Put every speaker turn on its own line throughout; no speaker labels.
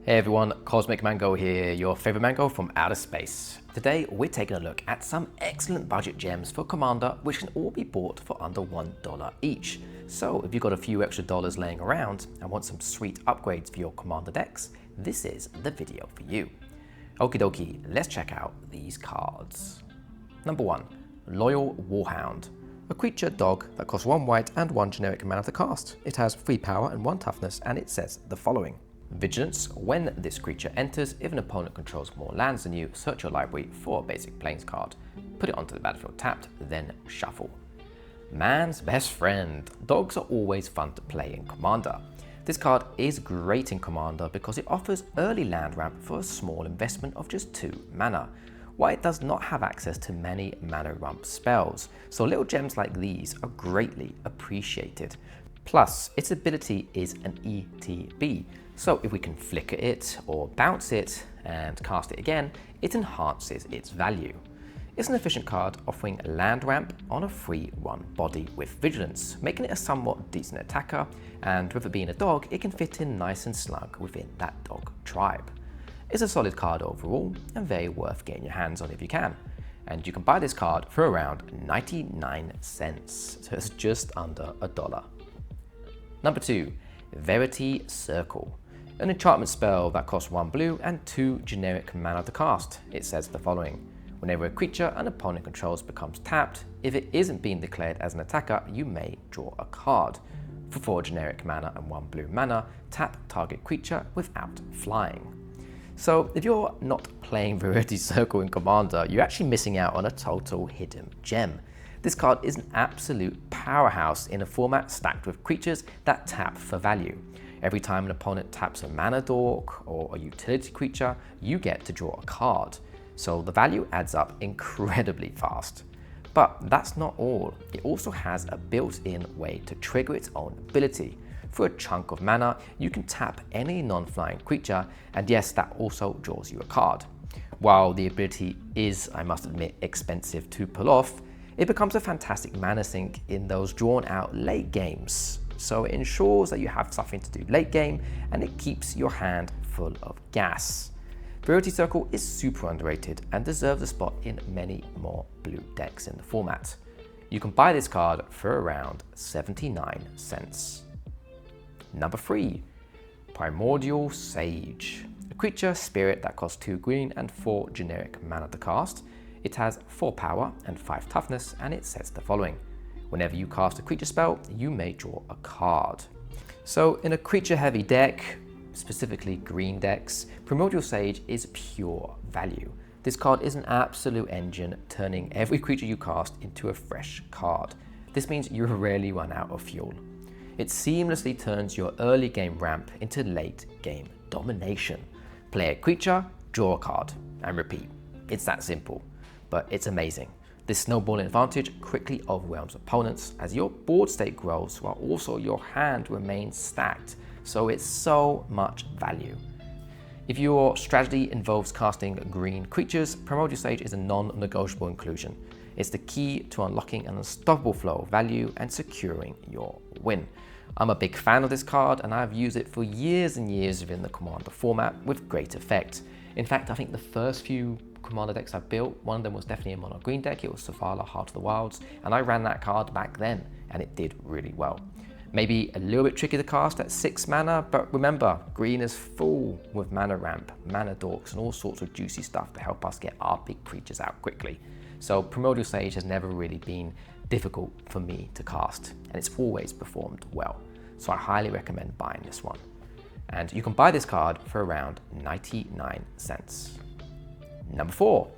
Hey everyone, Cosmic Mango here, your favorite mango from outer space. Today we're taking a look at some excellent budget gems for Commander which can all be bought for under $1 each. So if you've got a few extra dollars laying around and want some sweet upgrades for your Commander decks, this is the video for you. Okie dokie, let's check out these cards. Number 1. Loyal Warhound. A creature dog that costs 1 white and 1 generic mana to cast. It has 3 power and 1 toughness, and it says the following. Vigilance. When this creature enters, if an opponent controls more lands than you, search your library for a basic plains card. Put it onto the battlefield tapped, then shuffle. Man's best friend. Dogs are always fun to play in Commander. This card is great in Commander because it offers early land ramp for a small investment of just 2 mana. White does not have access to many mana ramp spells, so little gems like these are greatly appreciated. Plus, its ability is an ETB, so if we can flicker it or bounce it and cast it again, it enhances its value. It's an efficient card offering land ramp on a free 1 body with Vigilance, making it a somewhat decent attacker, and with it being a dog, it can fit in nice and snug within that dog tribe. It's a solid card overall and very worth getting your hands on if you can. And you can buy this card for around 99 cents, so it's just under $1. Number 2. Verity Circle. An enchantment spell that costs 1 blue and 2 generic mana to cast. It says the following. Whenever a creature an opponent controls becomes tapped, if it isn't being declared as an attacker, you may draw a card. For 4 generic mana and 1 blue mana, tap target creature without flying. So if you're not playing Verity Circle in Commander, you're actually missing out on a total hidden gem. This card is an absolute powerhouse in a format stacked with creatures that tap for value. Every time an opponent taps a mana dork or a utility creature, you get to draw a card. So the value adds up incredibly fast. But that's not all. It also has a built-in way to trigger its own ability. For a chunk of mana, you can tap any non-flying creature, and yes, that also draws you a card. While the ability is, I must admit, expensive to pull off, it becomes a fantastic mana sink in those drawn out late games. So it ensures that you have something to do late game and it keeps your hand full of gas. Verity Circle is super underrated and deserves a spot in many more blue decks in the format. You can buy this card for around 79 cents. Number 3. Primordial Sage. A creature spirit that costs 2 green and 4 generic mana to cast. It has 4 power and 5 toughness, and it says the following. Whenever you cast a creature spell, you may draw a card. So in a creature heavy deck, specifically green decks, Primordial Sage is pure value. This card is an absolute engine, turning every creature you cast into a fresh card. This means you rarely run out of fuel. It seamlessly turns your early game ramp into late game domination. Play a creature, draw a card, and repeat. It's that simple, but it's amazing. This snowballing advantage quickly overwhelms opponents as your board state grows while also your hand remains stacked, so it's so much value. If your strategy involves casting green creatures, Primordial Sage is a non-negotiable inclusion. It's the key to unlocking an unstoppable flow of value and securing your win. I'm a big fan of this card and I've used it for years and years within the Commander format with great effect. In fact, I think the first few Commander decks I built, one of them was definitely a mono green deck. It was Safala, Heart of the Wilds, and I ran that card back then and it did really well. Maybe a little bit tricky to cast at 6 mana, but remember, green is full with mana ramp, mana dorks, and all sorts of juicy stuff to help us get our big creatures out quickly. So Primordial Sage has never really been difficult for me to cast, and it's always performed well. So I highly recommend buying this one. And you can buy this card for around 99 cents. Number 4.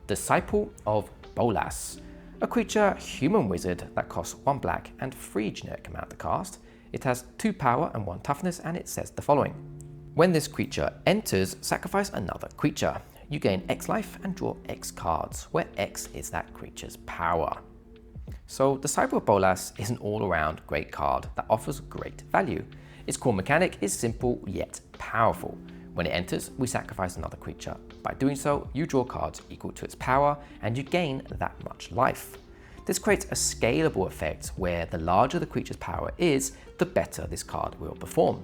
Disciple of Bolas. A creature human wizard that costs 1 black and 3 generic mana to cast. It has 2 power and 1 toughness, and it says the following. When this creature enters, sacrifice another creature. You gain X life and draw X cards, where X is that creature's power. So Disciple of Bolas is an all-around great card that offers great value. Its core mechanic is simple yet powerful. When it enters, we sacrifice another creature. By doing so, you draw cards equal to its power and you gain that much life. This creates a scalable effect where the larger the creature's power is, the better this card will perform.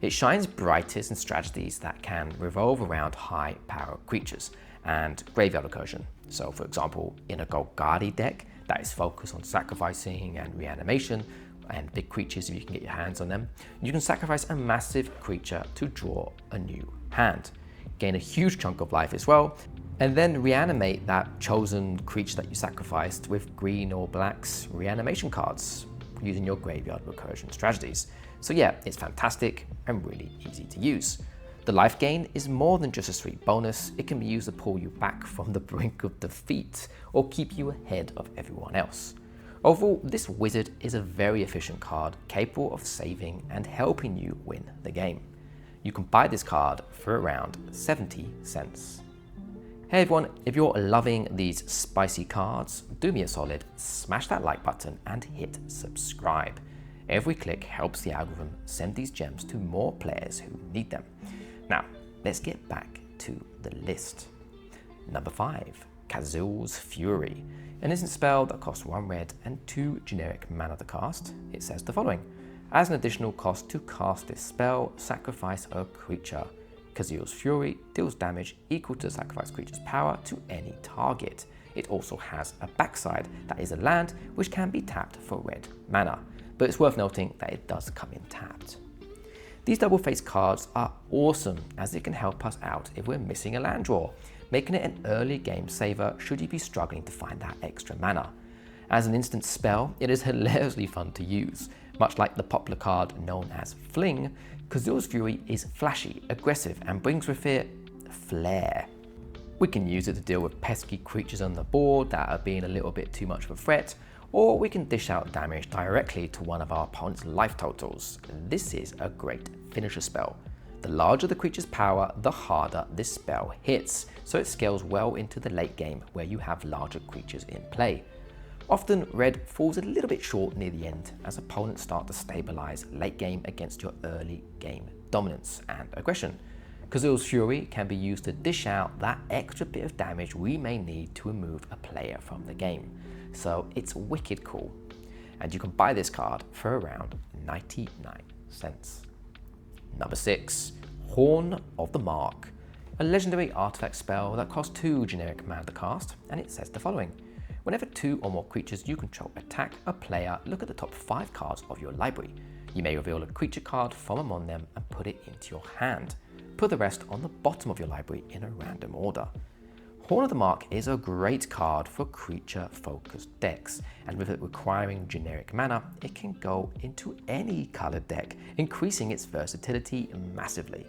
It shines brightest in strategies that can revolve around high power creatures and graveyard recursion. So for example, in a Golgari deck that is focused on sacrificing and reanimation and big creatures if you can get your hands on them, you can sacrifice a massive creature to draw a new hand, gain a huge chunk of life as well, and then reanimate that chosen creature that you sacrificed with green or black's reanimation cards using your graveyard recursion strategies. So yeah, it's fantastic and really easy to use. The life gain is more than just a sweet bonus. It can be used to pull you back from the brink of defeat or keep you ahead of everyone else. Overall, this wizard is a very efficient card capable of saving and helping you win the game. You can buy this card for around 70 cents. Hey everyone, if you're loving these spicy cards, do me a solid, smash that like button and hit subscribe. Every click helps the algorithm send these gems to more players who need them. Now, let's get back to the list. Number 5, Kazuul's Fury. An instant spell that costs 1 red and 2 generic mana to cast. It says the following: as an additional cost to cast this spell, sacrifice a creature. Kazuul's Fury deals damage equal to the sacrificed creature's power to any target. It also has a backside that is a land which can be tapped for red mana, but it's worth noting that it does come in tapped. These double-faced cards are awesome as it can help us out if we're missing a land draw, making it an early game saver should you be struggling to find that extra mana. As an instant spell, it is hilariously fun to use. Much like the popular card known as Fling, Kazuul's Fury is flashy, aggressive, and brings with it flair. We can use it to deal with pesky creatures on the board that are being a little bit too much of a threat, or we can dish out damage directly to one of our opponent's life totals. This is a great finisher spell. The larger the creature's power, the harder this spell hits, so it scales well into the late game where you have larger creatures in play. Often red falls a little bit short near the end as opponents start to stabilize late game against your early game dominance and aggression. Kazuul's Fury can be used to dish out that extra bit of damage we may need to remove a player from the game. So it's wicked cool. And you can buy this card for around 99 cents. Number 6, Horn of the Mark. A legendary artifact spell that costs 2 generic mana to cast, and it says the following: whenever 2 or more creatures you control attack a player, look at the top 5 cards of your library. You may reveal a creature card from among them and put it into your hand. Put the rest on the bottom of your library in a random order. Horn of the Mark is a great card for creature-focused decks, and with it requiring generic mana, it can go into any colored deck, increasing its versatility massively.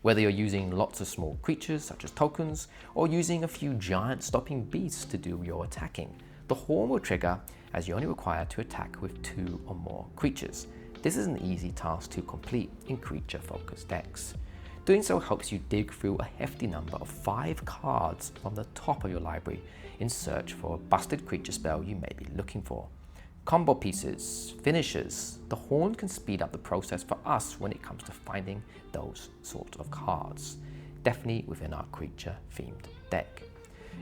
Whether you're using lots of small creatures such as tokens, or using a few giant stopping beasts to do your attacking, the Horn will trigger as you only require to attack with 2 or more creatures. This is an easy task to complete in creature-focused decks. Doing so helps you dig through a hefty number of 5 cards from the top of your library in search for a busted creature spell you may be looking for. Combo pieces, finishers, the Horn can speed up the process for us when it comes to finding those sorts of cards, definitely within our creature-themed deck.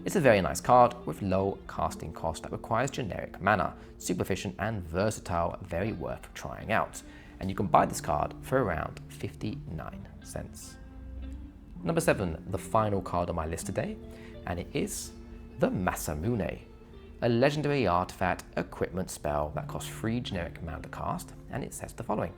It's a very nice card with low casting cost that requires generic mana, super efficient and versatile, very worth trying out. And you can buy this card for around 59 cents. Number 7, the final card on my list today, and it is the Masamune, a legendary artifact equipment spell that costs 3 generic mana to cast, and it says the following: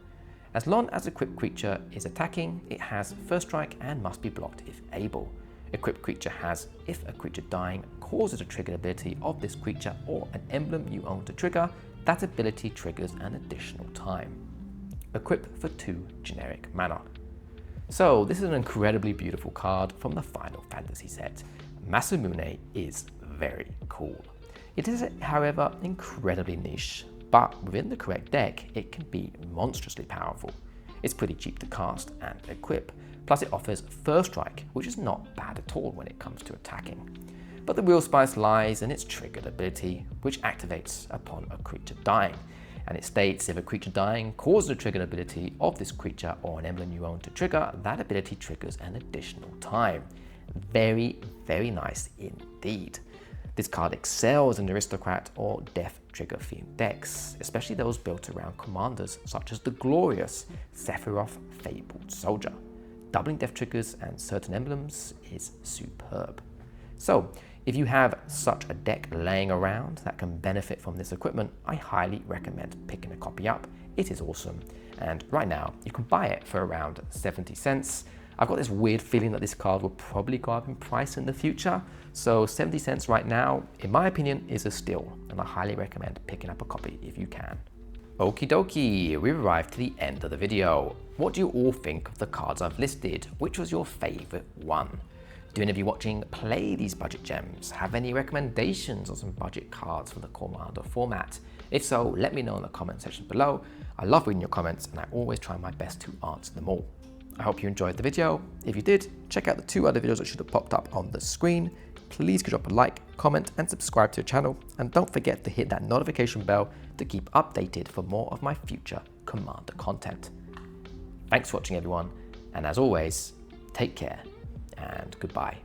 as long as the equipped creature is attacking, it has first strike and must be blocked if able. Equipped creature has, if a creature dying causes a triggered ability of this creature or an emblem you own to trigger, that ability triggers an additional time. Equip for 2 generic mana. So this is an incredibly beautiful card from the Final Fantasy set. Masamune is very cool. It is, however, incredibly niche, but within the correct deck, it can be monstrously powerful. It's pretty cheap to cast and equip, plus it offers first strike, which is not bad at all when it comes to attacking. But the real spice lies in its triggered ability, which activates upon a creature dying. And it states if a creature dying causes a triggered ability of this creature or an emblem you own to trigger, that ability triggers an additional time. Very, very nice indeed. This card excels in Aristocrat or Death Trigger themed decks, especially those built around commanders such as the glorious Sephiroth Fabled Soldier. Doubling Death Triggers and certain emblems is superb. So, if you have such a deck laying around that can benefit from this equipment, I highly recommend picking a copy up. It is awesome, and right now you can buy it for around 70 cents. I've got this weird feeling that this card will probably go up in price in the future, so 70 cents right now, in my opinion, is a steal, and I highly recommend picking up a copy if you can. Okie dokie, we've arrived to the end of the video. What do you all think of the cards I've listed? Which was your favorite one? Do any of you watching play these budget gems? Have any recommendations on some budget cards for the Commander format? If so, let me know in the comment section below. I love reading your comments and I always try my best to answer them all. I hope you enjoyed the video. If you did, check out the 2 other videos that should have popped up on the screen. Please drop a like, comment and subscribe to the channel, and don't forget to hit that notification bell to keep updated for more of my future Commander content. Thanks for watching everyone, and as always, take care and goodbye.